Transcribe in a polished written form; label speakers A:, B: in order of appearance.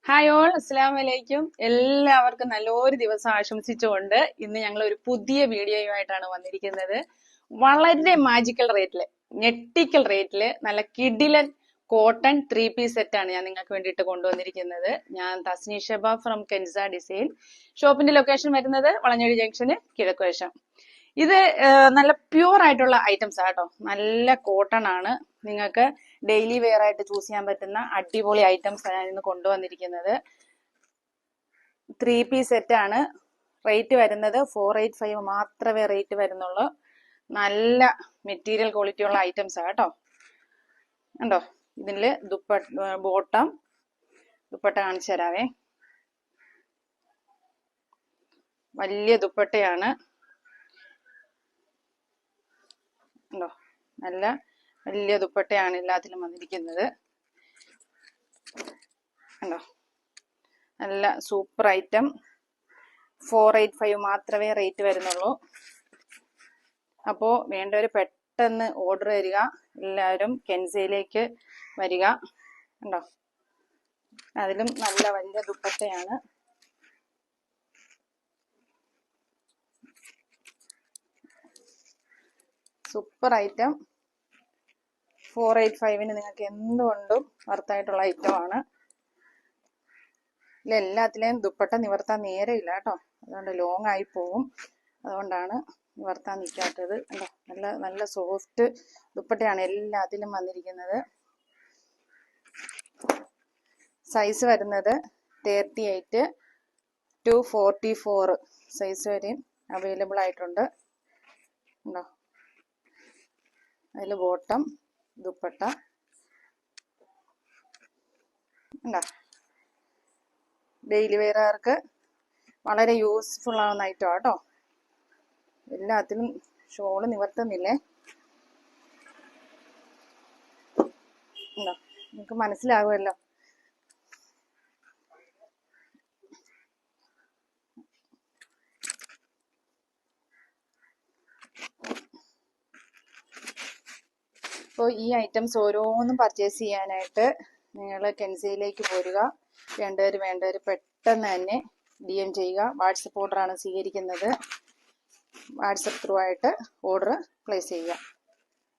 A: Hi all, അസ്സലാമു അലൈക്കും. എല്ലാവർക്കും നല്ലൊരു ദിവസം ആശംസിച്ചുകൊണ്ട് ഇന്ന് ഞങ്ങൾ ഒരു പുതിയ വീഡിയോയുമായിട്ടാണ് വന്നിരിക്കുന്നത്. വളരെ മാജിക്കൽ റേറ്റില്, ഞെട്ടിക്കൽ റേറ്റില് നല്ല കിഡിലൻ കോട്ടൺ 3 പീസ് സെറ്റാണ് ഞാൻ നിങ്ങൾക്ക് വേണ്ടിയിട്ട് കൊണ്ടുവന്നിരിക്കുന്നത്. ഞാൻ തസ്നി ഷബ ഫ്രം കെൻസ ഡിസൈൻ. ഷോപ്പിന്റെ ലൊക്കേഷൻ വരുന്നത് വളഞ്ഞൊടി ജംഗ്ഷന് കിഴക്കുവശം. ഇത് നല്ല പ്യൂർ ആയിട്ടുള്ള ഐറ്റംസ് ആട്ടോ. നല്ല കോട്ടൺ ആണ്. നിങ്ങൾക്ക് ഡെയിലി വെയർ ആയിട്ട് ചൂസ് ചെയ്യാൻ പറ്റുന്ന അടിപൊളി ഐറ്റംസ് ആണ് ഇന്ന് കൊണ്ടുവന്നിരിക്കുന്നത്. 3 പീസ് സെറ്റ് ആണ്. റേറ്റ് വരുന്നത് 485 മാത്രമേ റേറ്റ് വരുന്നുള്ളൂ. നല്ല മെറ്റീരിയൽ ക്വാളിറ്റി ഉള്ള ഐറ്റംസ് ആണ് കേട്ടോ. കണ്ടോ, ഇതില് ദുപ്പട്ട കാണിച്ചു തരാവേ. വലിയ ദുപ്പട്ടയാണ്. ഉണ്ടോ, നല്ല വലിയ ദുപ്പട്ടയാണ് എല്ലാത്തിലും വന്നിരിക്കുന്നത്. കണ്ടോ, നല്ല സൂപ്പർ ഐറ്റം. 485 മാത്രമേ റേറ്റ് വരുന്നുള്ളൂ. അപ്പോൾ വേണ്ടവർ പെട്ടെന്ന് ഓർഡർ തരിക. എല്ലാവരും കെൻസയിലേക്ക് വരിക. കണ്ടോ, അതിലും നല്ല വലിയ ദുപ്പട്ടയാണ്. Super item. 485-ന് നിങ്ങൾക്ക് എന്തുകൊണ്ടും വർത്തായിട്ടുള്ള ഐറ്റമാണ്. എല്ലാത്തിലെയും ദുപ്പട്ട നിവർത്താൻ നേരെയില്ല കേട്ടോ. അതുകൊണ്ട് ലോങ് ആയി പോവും. അതുകൊണ്ടാണ് നിവർത്താൻ നിൽക്കാത്തത്. നല്ല നല്ല സോഫ്റ്റ് ദുപ്പട്ടയാണ് എല്ലാത്തിലും വന്നിരിക്കുന്നത്. സൈസ് വരുന്നത് 38 to 44 സൈസ് വരെയും അവൈലബിൾ ആയിട്ടുണ്ട്. ഉണ്ടോ, അതിൽ ബോട്ടം, ദുപ്പട്ട. ഉണ്ടോ, ഡെയിലി വെയറുകാർക്ക് വളരെ യൂസ്ഫുൾ ആവുന്ന ഐറ്റം കേട്ടോ. എല്ലാത്തിലും ഷോള് നിവർത്തുന്നില്ലേ. ഉണ്ടോ, നിങ്ങൾക്ക് മനസ്സിലാകുമല്ലോ. അപ്പോൾ ഈ ഐറ്റംസ് ഓരോന്നും പർച്ചേസ് ചെയ്യാനായിട്ട് നിങ്ങൾ കെൻസയിലേക്ക് പോരുക. വേണ്ടവർ പെട്ടെന്ന് തന്നെ DM ചെയ്യുക. വാട്സപ്പ് ഓർഡറാണ് സ്വീകരിക്കുന്നത്. വാട്സപ്പ് ത്രൂ ആയിട്ട് ഓർഡർ പ്ലേസ് ചെയ്യുക.